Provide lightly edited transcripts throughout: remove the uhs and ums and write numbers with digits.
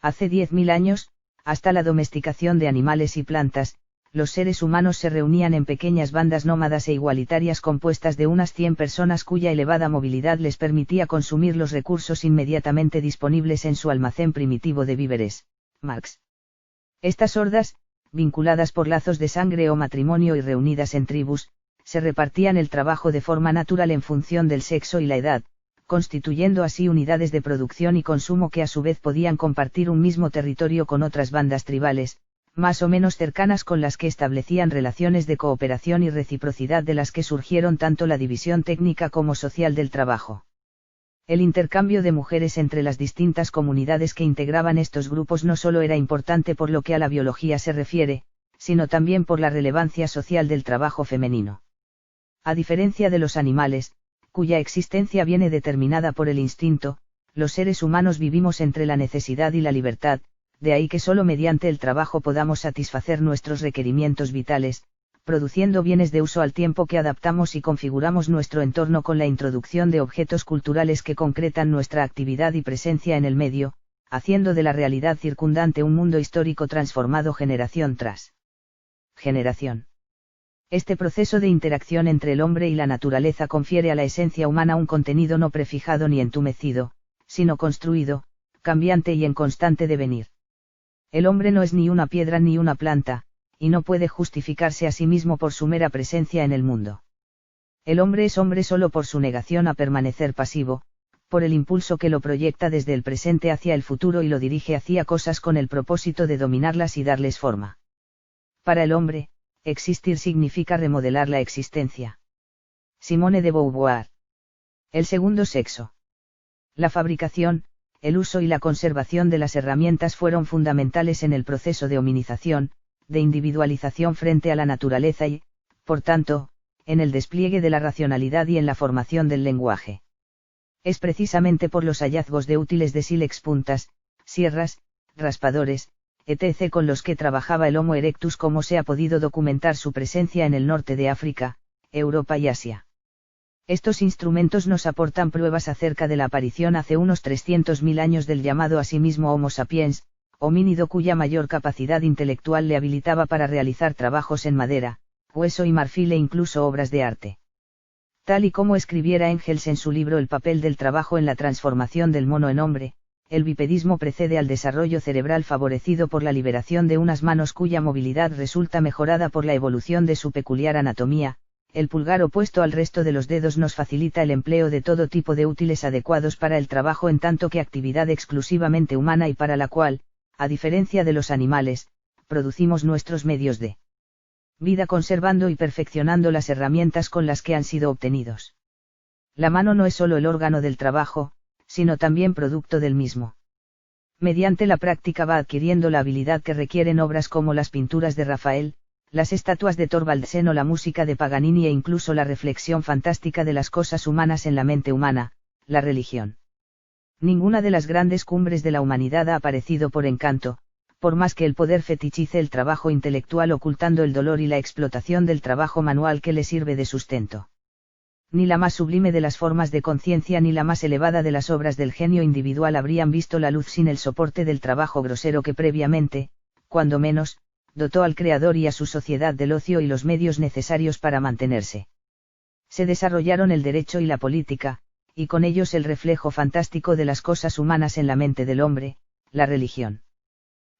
Hace 10.000 años, hasta la domesticación de animales y plantas, los seres humanos se reunían en pequeñas bandas nómadas e igualitarias compuestas de unas 100 personas cuya elevada movilidad les permitía consumir los recursos inmediatamente disponibles en su almacén primitivo de víveres. Marx. Estas hordas, vinculadas por lazos de sangre o matrimonio y reunidas en tribus, se repartían el trabajo de forma natural en función del sexo y la edad, constituyendo así unidades de producción y consumo que a su vez podían compartir un mismo territorio con otras bandas tribales, más o menos cercanas con las que establecían relaciones de cooperación y reciprocidad de las que surgieron tanto la división técnica como social del trabajo. El intercambio de mujeres entre las distintas comunidades que integraban estos grupos no solo era importante por lo que a la biología se refiere, sino también por la relevancia social del trabajo femenino. A diferencia de los animales, cuya existencia viene determinada por el instinto, los seres humanos vivimos entre la necesidad y la libertad, de ahí que solo mediante el trabajo podamos satisfacer nuestros requerimientos vitales, produciendo bienes de uso al tiempo que adaptamos y configuramos nuestro entorno con la introducción de objetos culturales que concretan nuestra actividad y presencia en el medio, haciendo de la realidad circundante un mundo histórico transformado generación tras generación. Este proceso de interacción entre el hombre y la naturaleza confiere a la esencia humana un contenido no prefijado ni entumecido, sino construido, cambiante y en constante devenir. El hombre no es ni una piedra ni una planta, y no puede justificarse a sí mismo por su mera presencia en el mundo. El hombre es hombre solo por su negación a permanecer pasivo, por el impulso que lo proyecta desde el presente hacia el futuro y lo dirige hacia cosas con el propósito de dominarlas y darles forma. Para el hombre, existir significa remodelar la existencia. Simone de Beauvoir. El segundo sexo. La fabricación, el uso y la conservación de las herramientas fueron fundamentales en el proceso de hominización, de individualización frente a la naturaleza y, por tanto, en el despliegue de la racionalidad y en la formación del lenguaje. Es precisamente por los hallazgos de útiles de sílex, puntas, sierras, raspadores, etc. con los que trabajaba el Homo erectus como se ha podido documentar su presencia en el norte de África, Europa y Asia. Estos instrumentos nos aportan pruebas acerca de la aparición hace unos 300.000 años del llamado a sí mismo Homo sapiens, homínido cuya mayor capacidad intelectual le habilitaba para realizar trabajos en madera, hueso y marfil e incluso obras de arte. Tal y como escribiera Engels en su libro El papel del trabajo en la transformación del mono en hombre, el bipedismo precede al desarrollo cerebral favorecido por la liberación de unas manos cuya movilidad resulta mejorada por la evolución de su peculiar anatomía. El pulgar opuesto al resto de los dedos nos facilita el empleo de todo tipo de útiles adecuados para el trabajo en tanto que actividad exclusivamente humana y para la cual, a diferencia de los animales, producimos nuestros medios de vida conservando y perfeccionando las herramientas con las que han sido obtenidos. La mano no es solo el órgano del trabajo, sino también producto del mismo. Mediante la práctica va adquiriendo la habilidad que requieren obras como las pinturas de Rafael, las estatuas de Thorvaldsen o la música de Paganini e incluso la reflexión fantástica de las cosas humanas en la mente humana, la religión. Ninguna de las grandes cumbres de la humanidad ha aparecido por encanto, por más que el poder fetichice el trabajo intelectual ocultando el dolor y la explotación del trabajo manual que le sirve de sustento. Ni la más sublime de las formas de conciencia ni la más elevada de las obras del genio individual habrían visto la luz sin el soporte del trabajo grosero que previamente, cuando menos, dotó al creador y a su sociedad del ocio y los medios necesarios para mantenerse. Se desarrollaron el derecho y la política, y con ellos el reflejo fantástico de las cosas humanas en la mente del hombre, la religión.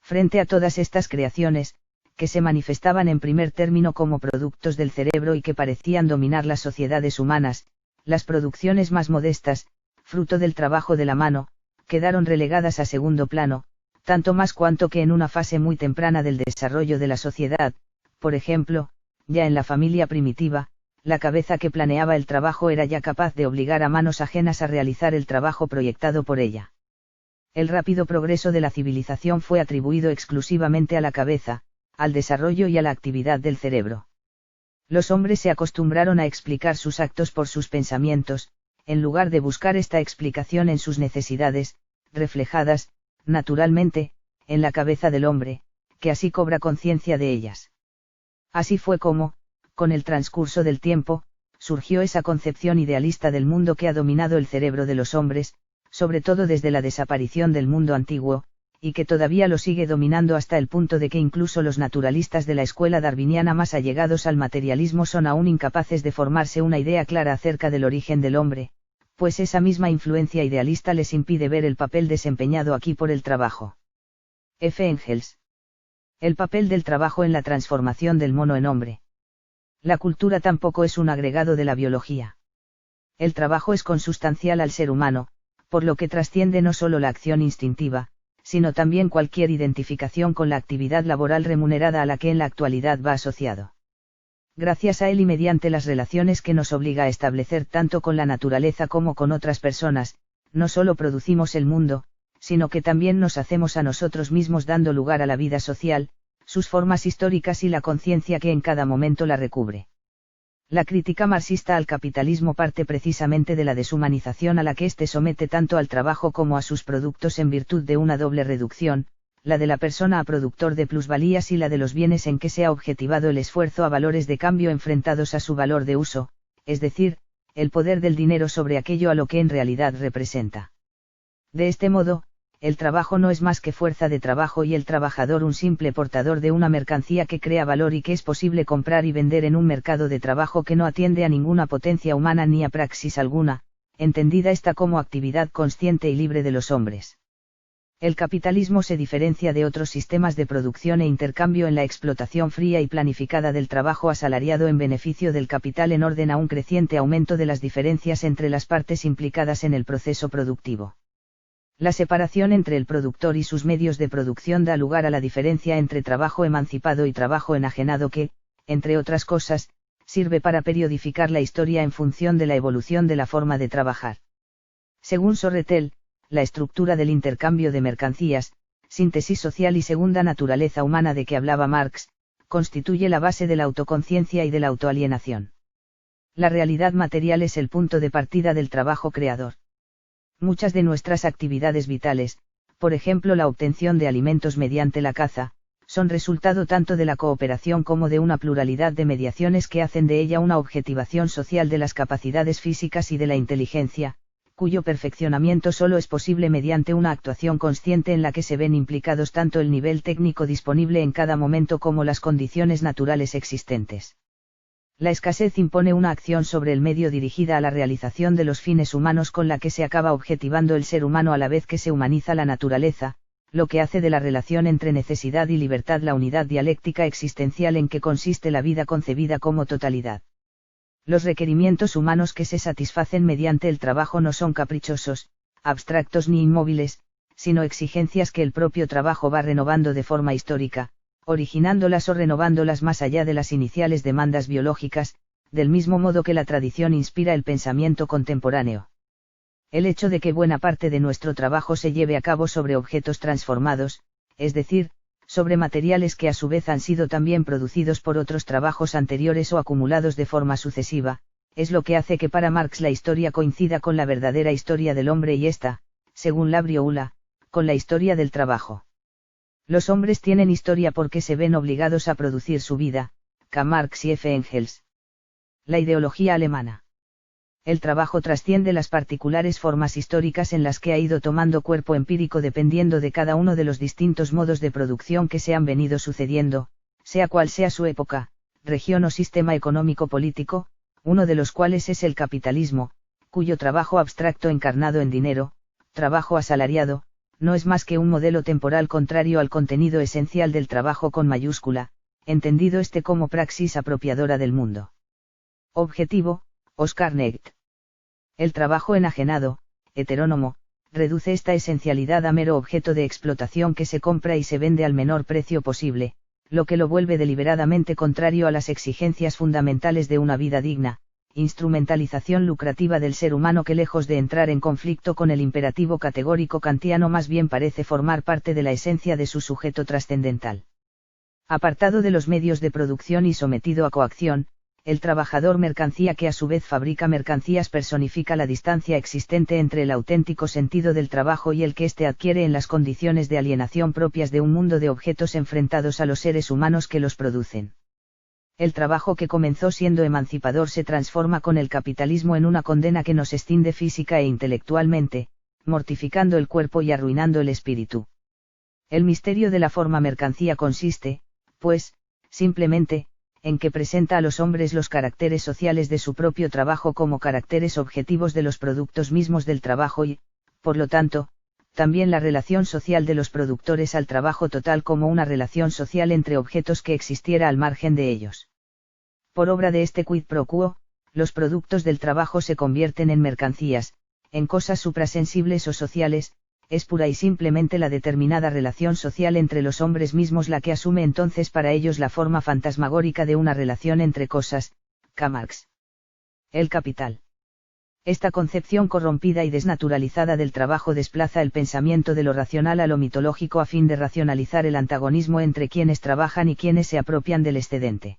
Frente a todas estas creaciones, que se manifestaban en primer término como productos del cerebro y que parecían dominar las sociedades humanas, las producciones más modestas, fruto del trabajo de la mano, quedaron relegadas a segundo plano, tanto más cuanto que en una fase muy temprana del desarrollo de la sociedad, por ejemplo, ya en la familia primitiva, la cabeza que planeaba el trabajo era ya capaz de obligar a manos ajenas a realizar el trabajo proyectado por ella. El rápido progreso de la civilización fue atribuido exclusivamente a la cabeza, al desarrollo y a la actividad del cerebro. Los hombres se acostumbraron a explicar sus actos por sus pensamientos, en lugar de buscar esta explicación en sus necesidades, reflejadas, naturalmente, en la cabeza del hombre, que así cobra conciencia de ellas. Así fue como, con el transcurso del tiempo, surgió esa concepción idealista del mundo que ha dominado el cerebro de los hombres, sobre todo desde la desaparición del mundo antiguo, y que todavía lo sigue dominando hasta el punto de que incluso los naturalistas de la escuela darwiniana más allegados al materialismo son aún incapaces de formarse una idea clara acerca del origen del hombre, pues esa misma influencia idealista les impide ver el papel desempeñado aquí por el trabajo. F. Engels. El papel del trabajo en la transformación del mono en hombre. La cultura tampoco es un agregado de la biología. El trabajo es consustancial al ser humano, por lo que trasciende no solo la acción instintiva, sino también cualquier identificación con la actividad laboral remunerada a la que en la actualidad va asociado. Gracias a él y mediante las relaciones que nos obliga a establecer tanto con la naturaleza como con otras personas, no solo producimos el mundo, sino que también nos hacemos a nosotros mismos dando lugar a la vida social, sus formas históricas y la conciencia que en cada momento la recubre. La crítica marxista al capitalismo parte precisamente de la deshumanización a la que éste somete tanto al trabajo como a sus productos en virtud de una doble reducción, la de la persona a productor de plusvalías y la de los bienes en que se ha objetivado el esfuerzo a valores de cambio enfrentados a su valor de uso, es decir, el poder del dinero sobre aquello a lo que en realidad representa. De este modo, el trabajo no es más que fuerza de trabajo y el trabajador un simple portador de una mercancía que crea valor y que es posible comprar y vender en un mercado de trabajo que no atiende a ninguna potencia humana ni a praxis alguna, entendida esta como actividad consciente y libre de los hombres. El capitalismo se diferencia de otros sistemas de producción e intercambio en la explotación fría y planificada del trabajo asalariado en beneficio del capital en orden a un creciente aumento de las diferencias entre las partes implicadas en el proceso productivo. La separación entre el productor y sus medios de producción da lugar a la diferencia entre trabajo emancipado y trabajo enajenado que, entre otras cosas, sirve para periodificar la historia en función de la evolución de la forma de trabajar. Según Sorretel, la estructura del intercambio de mercancías, síntesis social y segunda naturaleza humana de que hablaba Marx, constituye la base de la autoconciencia y de la autoalienación. La realidad material es el punto de partida del trabajo creador. Muchas de nuestras actividades vitales, por ejemplo la obtención de alimentos mediante la caza, son resultado tanto de la cooperación como de una pluralidad de mediaciones que hacen de ella una objetivación social de las capacidades físicas y de la inteligencia, cuyo perfeccionamiento solo es posible mediante una actuación consciente en la que se ven implicados tanto el nivel técnico disponible en cada momento como las condiciones naturales existentes. La escasez impone una acción sobre el medio dirigida a la realización de los fines humanos con la que se acaba objetivando el ser humano a la vez que se humaniza la naturaleza, lo que hace de la relación entre necesidad y libertad la unidad dialéctica existencial en que consiste la vida concebida como totalidad. Los requerimientos humanos que se satisfacen mediante el trabajo no son caprichosos, abstractos ni inmóviles, sino exigencias que el propio trabajo va renovando de forma histórica, originándolas o renovándolas más allá de las iniciales demandas biológicas, del mismo modo que la tradición inspira el pensamiento contemporáneo. El hecho de que buena parte de nuestro trabajo se lleve a cabo sobre objetos transformados, es decir, sobre materiales que a su vez han sido también producidos por otros trabajos anteriores o acumulados de forma sucesiva, es lo que hace que para Marx la historia coincida con la verdadera historia del hombre y esta, según Labrioula, con la historia del trabajo. Los hombres tienen historia porque se ven obligados a producir su vida, K. Marx y F. Engels. La ideología alemana. El trabajo trasciende las particulares formas históricas en las que ha ido tomando cuerpo empírico dependiendo de cada uno de los distintos modos de producción que se han venido sucediendo, sea cual sea su época, región o sistema económico-político, uno de los cuales es el capitalismo, cuyo trabajo abstracto encarnado en dinero, trabajo asalariado, no es más que un modelo temporal contrario al contenido esencial del trabajo con mayúscula, entendido este como praxis apropiadora del mundo. Objetivo, Oscar Necht. El trabajo enajenado, heterónomo, reduce esta esencialidad a mero objeto de explotación que se compra y se vende al menor precio posible, lo que lo vuelve deliberadamente contrario a las exigencias fundamentales de una vida digna, instrumentalización lucrativa del ser humano que lejos de entrar en conflicto con el imperativo categórico kantiano más bien parece formar parte de la esencia de su sujeto trascendental. Apartado de los medios de producción y sometido a coacción, el trabajador mercancía que a su vez fabrica mercancías personifica la distancia existente entre el auténtico sentido del trabajo y el que éste adquiere en las condiciones de alienación propias de un mundo de objetos enfrentados a los seres humanos que los producen. El trabajo que comenzó siendo emancipador se transforma con el capitalismo en una condena que nos escinde física e intelectualmente, mortificando el cuerpo y arruinando el espíritu. El misterio de la forma mercancía consiste, pues, simplemente, en que presenta a los hombres los caracteres sociales de su propio trabajo como caracteres objetivos de los productos mismos del trabajo y, por lo tanto, también la relación social de los productores al trabajo total como una relación social entre objetos que existiera al margen de ellos. Por obra de este quid pro quo, los productos del trabajo se convierten en mercancías, en cosas suprasensibles o sociales, es pura y simplemente la determinada relación social entre los hombres mismos la que asume entonces para ellos la forma fantasmagórica de una relación entre cosas, K. Marx. El capital. Esta concepción corrompida y desnaturalizada del trabajo desplaza el pensamiento de lo racional a lo mitológico a fin de racionalizar el antagonismo entre quienes trabajan y quienes se apropian del excedente.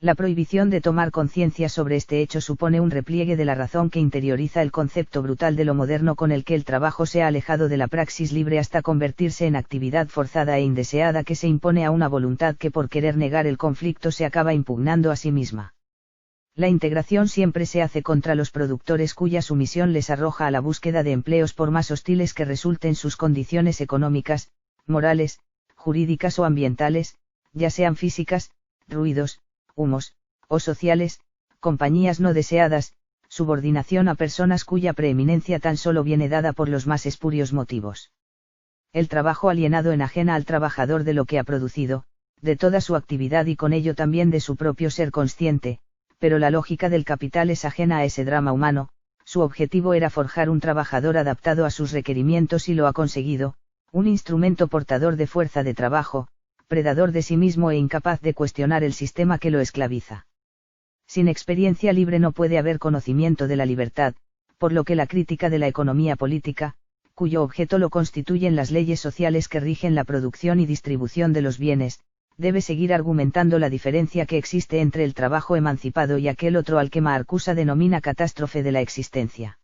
La prohibición de tomar conciencia sobre este hecho supone un repliegue de la razón que interioriza el concepto brutal de lo moderno con el que el trabajo se ha alejado de la praxis libre hasta convertirse en actividad forzada e indeseada que se impone a una voluntad que por querer negar el conflicto se acaba impugnando a sí misma. La integración siempre se hace contra los productores cuya sumisión les arroja a la búsqueda de empleos por más hostiles que resulten sus condiciones económicas, morales, jurídicas o ambientales, ya sean físicas, ruidos, humos, o sociales, compañías no deseadas, subordinación a personas cuya preeminencia tan solo viene dada por los más espurios motivos. El trabajo alienado enajena al trabajador de lo que ha producido, de toda su actividad y con ello también de su propio ser consciente, pero la lógica del capital es ajena a ese drama humano, su objetivo era forjar un trabajador adaptado a sus requerimientos y lo ha conseguido, un instrumento portador de fuerza de trabajo, predador de sí mismo e incapaz de cuestionar el sistema que lo esclaviza. Sin experiencia libre no puede haber conocimiento de la libertad, por lo que la crítica de la economía política, cuyo objeto lo constituyen las leyes sociales que rigen la producción y distribución de los bienes, debe seguir argumentando la diferencia que existe entre el trabajo emancipado y aquel otro al que Marcuse denomina catástrofe de la existencia.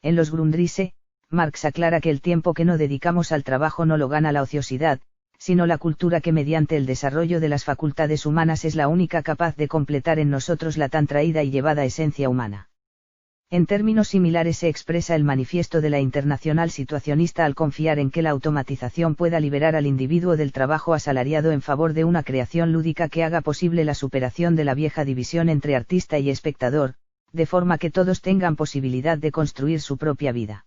En los Grundrisse, Marx aclara que el tiempo que no dedicamos al trabajo no lo gana la ociosidad, sino la cultura que mediante el desarrollo de las facultades humanas es la única capaz de completar en nosotros la tan traída y llevada esencia humana. En términos similares se expresa el manifiesto de la Internacional Situacionista al confiar en que la automatización pueda liberar al individuo del trabajo asalariado en favor de una creación lúdica que haga posible la superación de la vieja división entre artista y espectador, de forma que todos tengan posibilidad de construir su propia vida.